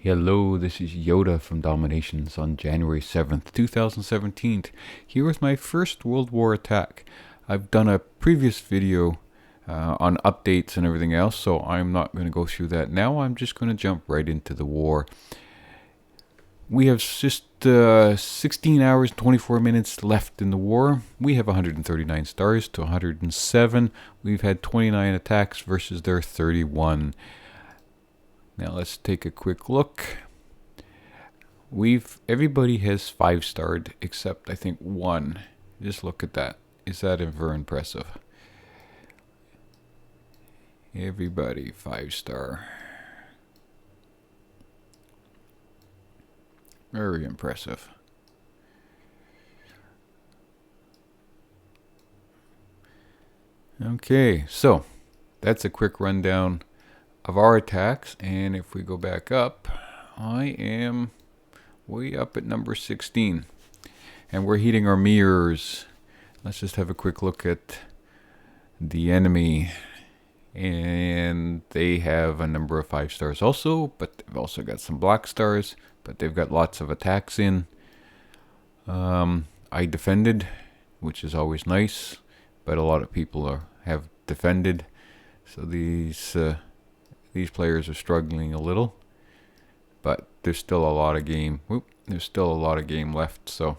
Hello, this is Yoda from DomiNations on January 7th, 2017, here with my first World War attack. I've done a previous video on updates and everything else, so I'm not going to go through that now. I'm just going to jump right into the war. We have just 16 hours and 24 minutes left in the war. We have 139 stars to 107. We've had 29 attacks versus their 31. Now let's take a quick look. Everybody has 5-starred except I think one. Just look at that. Is that very impressive? Everybody 5-star. Very impressive. Okay, so that's a quick rundown of our attacks, and if we go back up, I am way up at number 16, and we're heating our mirrors. Let's just have a quick look at the enemy, and they have a number of 5 stars also, but they've also got some black stars, but they've got lots of attacks in. I defended, which is always nice, but a lot of people have defended, so these players are struggling a little, but there's still a lot of game. There's still a lot of game left. So,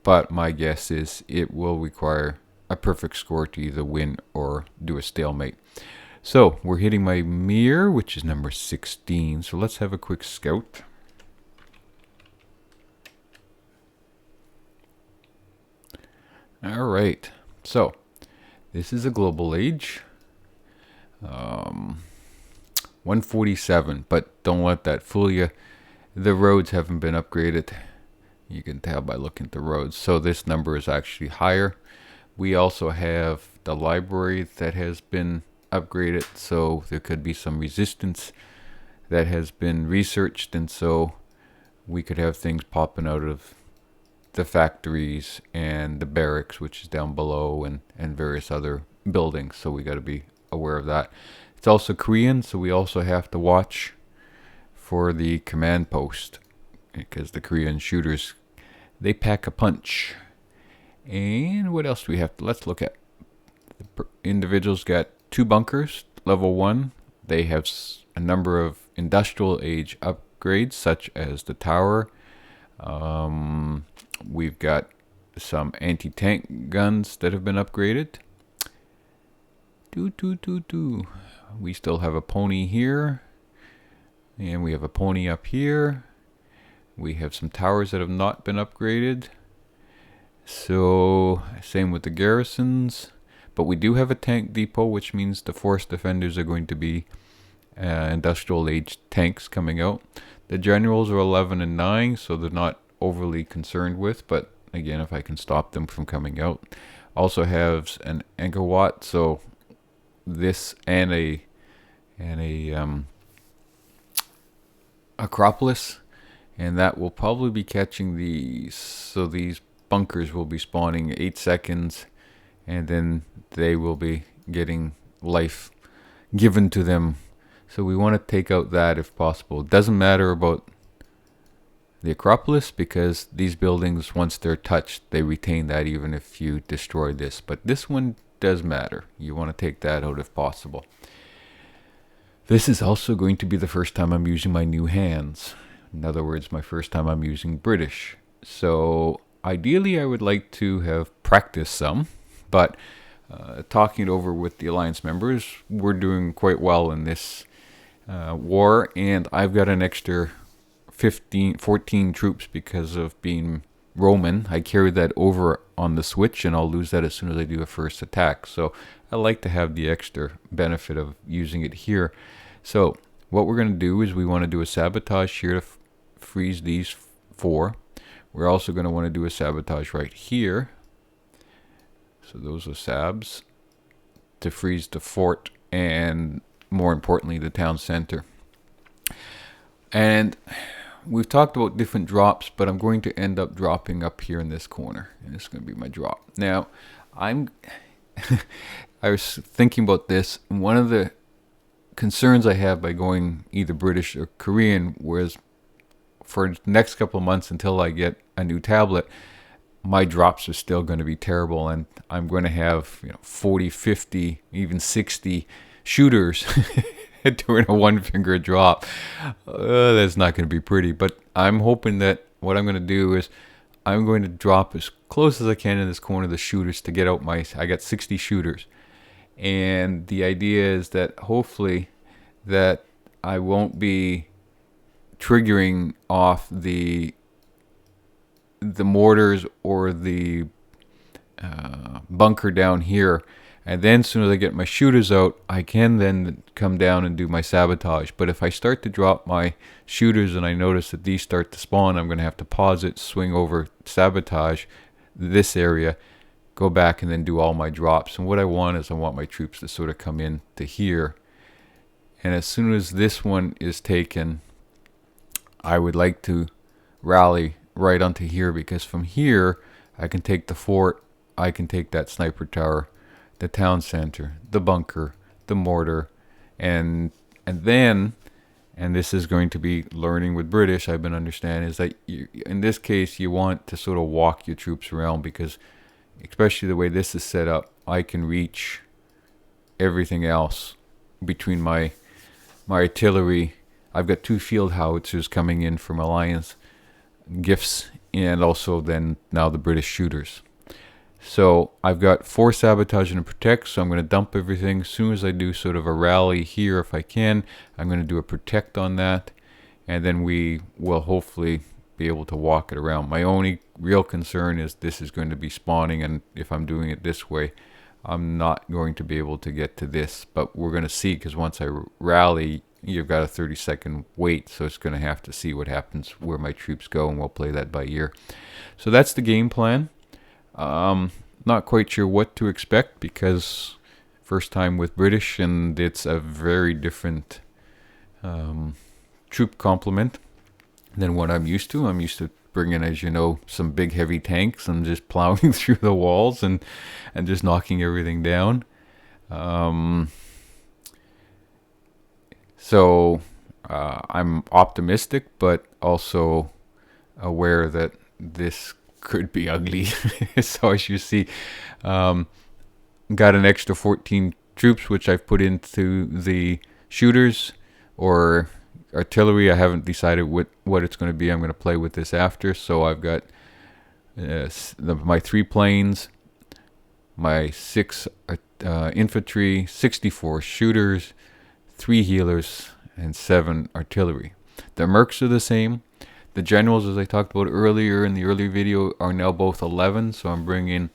but my guess is it will require a perfect score to either win or do a stalemate. So we're hitting my mirror, which is number 16. So let's have a quick scout. All right. So this is a global age. 147, but don't let that fool you. The roads haven't been upgraded. You can tell by looking at the roads. So this number is actually higher. We also have the library that has been upgraded, so there could be some resistance that has been researched, and so we could have things popping out of the factories and the barracks, which is down below, and various other buildings. So we got to be aware of that. It's also Korean, so we also have to watch for the command post, because the Korean shooters, they pack a punch. And what else do we have to, let's look at. The individuals got 2 bunkers, level 1. They have a number of industrial age upgrades, such as the tower. We've got some anti-tank guns that have been upgraded. We still have a pony here, and we have a pony up here. We have some towers that have not been upgraded. So same with the garrisons, but we do have a tank depot, which means the force defenders are going to be industrial age tanks coming out. The generals are 11 and 9, so they're not overly concerned with, but again, if I can stop them from coming out. Also has an Angkor Wat, so this and a Acropolis, and that will probably be catching these. So these bunkers will be spawning 8 seconds, and then they will be getting life given to them. So we want to take out that if possible. It doesn't matter about the Acropolis, because these buildings, once they're touched, they retain that even if you destroy this. But this one does matter. You want to take that out if possible. This is also going to be the first time I'm using my new hands. In other words, my first time I'm using British. So ideally I would like to have practiced some, but talking it over with the Alliance members, we're doing quite well in this war, and I've got an extra 14 troops because of being Roman. I carry that over on the switch, and I'll lose that as soon as I do a first attack. So I like to have the extra benefit of using it here. So what we're going to do is we want to do a sabotage here to freeze these 4. We're also going to want to do a sabotage right here. So those are sabs to freeze the fort, and more importantly the town center. And we've talked about different drops, but I'm going to end up dropping up here in this corner, and this is going to be my drop. Now I was thinking about this. One of the concerns I have by going either British or Korean, whereas for the next couple of months until I get a new tablet, my drops are still going to be terrible, and I'm going to have 40, 50, even 60 shooters during a one finger drop. That's not going to be pretty, but I'm hoping that what I'm going to do is I'm going to drop as close as I can in this corner of the shooters to get out I got 60 shooters. And the idea is that hopefully that I won't be triggering off the mortars or the bunker down here, and then as soon as I get my shooters out, I can then come down and do my sabotage. But if I start to drop my shooters and I notice that these start to spawn, I'm going to have to pause it, swing over, sabotage this area, go back, and then do all my drops. And what I want is I want my troops to sort of come in to here, and as soon as this one is taken, I would like to rally right onto here, because from here I can take the fort, I can take that sniper tower, the town center, the bunker, the mortar, and then, and this is going to be learning with British, I've been understanding, is that in this case you want to sort of walk your troops around, because especially the way this is set up, I can reach everything else between my artillery. I've got 2 field howitzers coming in from Alliance gifts, and also then now the British shooters. So I've got 4 sabotage and protect, so I'm going to dump everything. As soon as I do sort of a rally here, if I can, I'm going to do a protect on that, and then we will hopefully be able to walk it around. My only real concern is this is going to be spawning, and if I'm doing it this way, I'm not going to be able to get to this, but we're going to see, because once I rally, you've got a 30-second wait, so it's going to have to see what happens where my troops go, and we'll play that by ear. So that's the game plan. Not quite sure what to expect, because first time with British, and it's a very different troop complement than what I'm used to. I'm used to bringing, as you know, some big heavy tanks and just plowing through the walls and just knocking everything down. So I'm optimistic, but also aware that this could be ugly. So as you see, got an extra 14 troops, which I've put into the shooters or artillery. I haven't decided what it's going to be. I'm going to play with this after. So I've got my 3 planes, my 6 infantry, 64 shooters, 3 healers, and 7 artillery. The mercs are the same. The generals, as I talked about earlier in the earlier video, are now both 11. So I'm bringing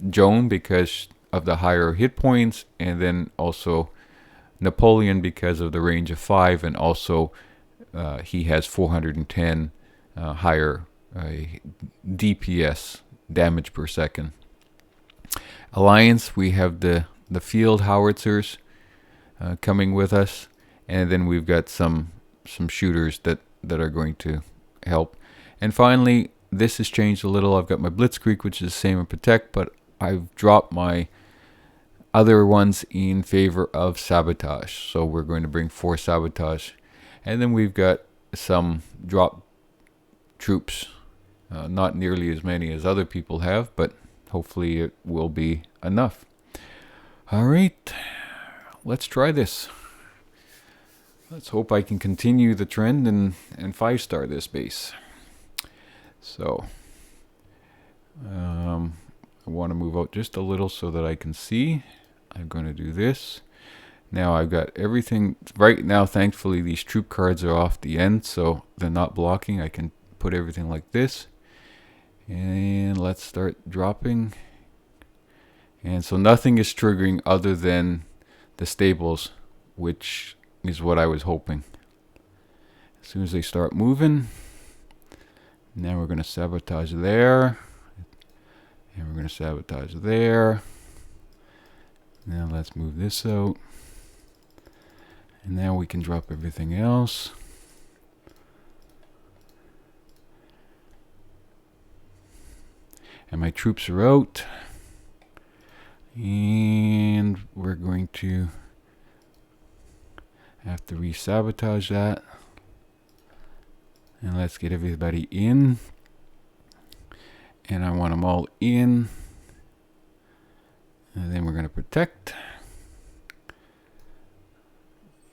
Joan because of the higher hit points, and then also Napoleon because of the range of 5, and also he has 410 higher DPS, damage per second. Alliance, we have the field howitzers coming with us, and then we've got some shooters that are going to help. And finally, this has changed a little. I've got my blitzkrieg, which is the same in protect, but I've dropped my other ones in favor of sabotage. So we're going to bring 4 sabotage, and then we've got some drop troops, not nearly as many as other people have, but hopefully it will be enough. All right, let's try this. Let's hope I can continue the trend and 5-star this base. So I want to move out just a little so that I can see. I'm going to do this. Now I've got everything right now. Thankfully, these troop cards are off the end, so they're not blocking. I can put everything like this. And let's start dropping. And so nothing is triggering other than the stables, which is what I was hoping. As soon as they start moving, now we're going to sabotage there. And we're going to sabotage there. Now let's move this out. And now we can drop everything else. And my troops are out. And we're going to Have to re-sabotage that. And let's get everybody in. And I want them all in. And then we're going to protect.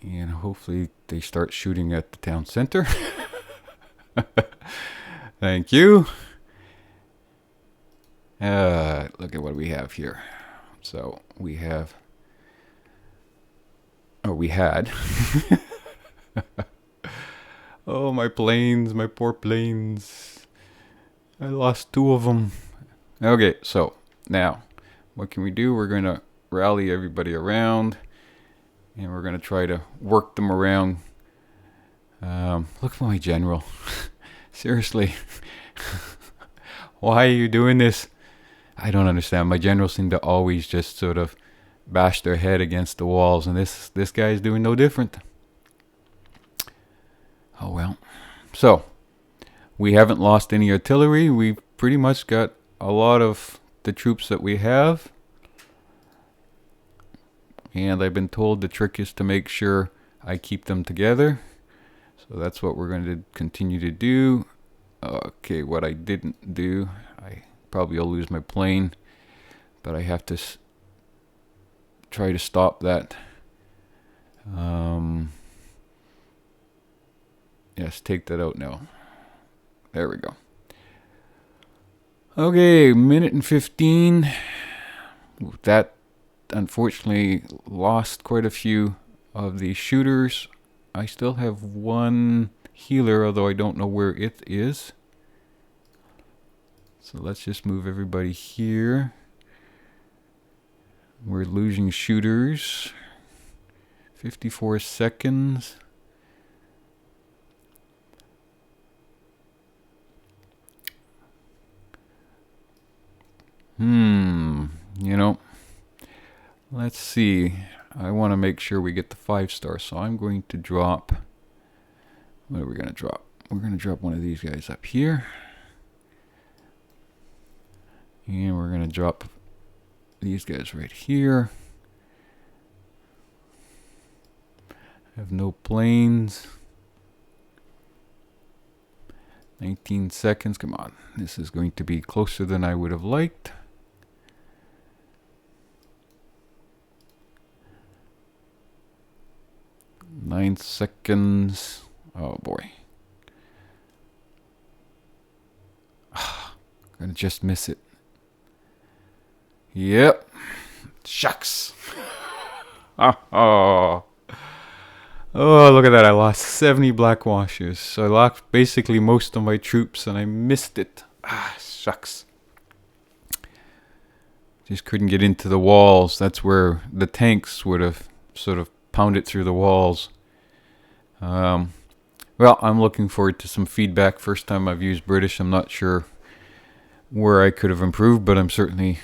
And hopefully they start shooting at the town center. Thank you. Look at what we have here. So we have, or we had. Oh, my planes, my poor planes. I lost 2 of them. Okay, so now what can we do? We're going to rally everybody around. And we're going to try to work them around. Look at my general. Seriously. Why are you doing this? I don't understand. My generals seem to always just sort of bash their head against the walls. And this guy's doing no different. Oh, well. So, we haven't lost any artillery. We've pretty much got a lot of the troops that we have. And I've been told the trick is to make sure I keep them together. So that's what we're going to continue to do. Okay, what I didn't do, I probably will lose my plane. But I have to try to stop that. Yes, take that out now. There we go. Okay, minute and 15. That unfortunately lost quite a few of the shooters. I still have 1 healer, although I don't know where it is. So let's just move everybody here. We're losing shooters. 54 seconds. You know, let's see. I want to make sure we get the 5-star, so I'm going to drop. What are we going to drop? We're going to drop one of these guys up here. And we're going to drop these guys right here. I have no planes. 19 seconds. Come on. This is going to be closer than I would have liked. 9 seconds. Oh boy. Gonna just miss it. Yep. Shucks. Oh, look at that. I lost 70 black washers. So I lost basically most of my troops and I missed it. Shucks. Just couldn't get into the walls. That's where the tanks would have sort of pounded through the walls. Well, I'm looking forward to some feedback. First time I've used British. I'm not sure where I could have improved, but I'm certainly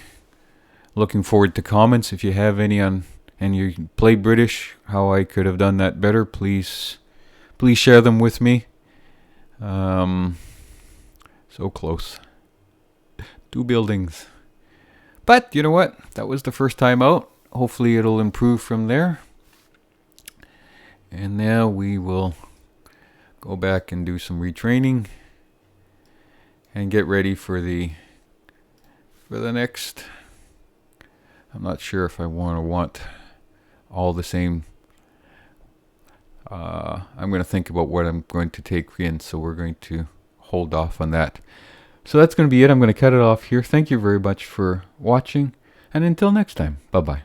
looking forward to comments. If you have any on and you play British, how I could have done that better, please share them with me. So close. 2 buildings. But you know what? That was the first time out. Hopefully it'll improve from there. And now we will go back and do some retraining and get ready for the next. I'm not sure if I want all the same. I'm going to think about what I'm going to take in, so we're going to hold off on that. So that's going to be it. I'm going to cut it off here. Thank you very much for watching, and until next time, bye-bye.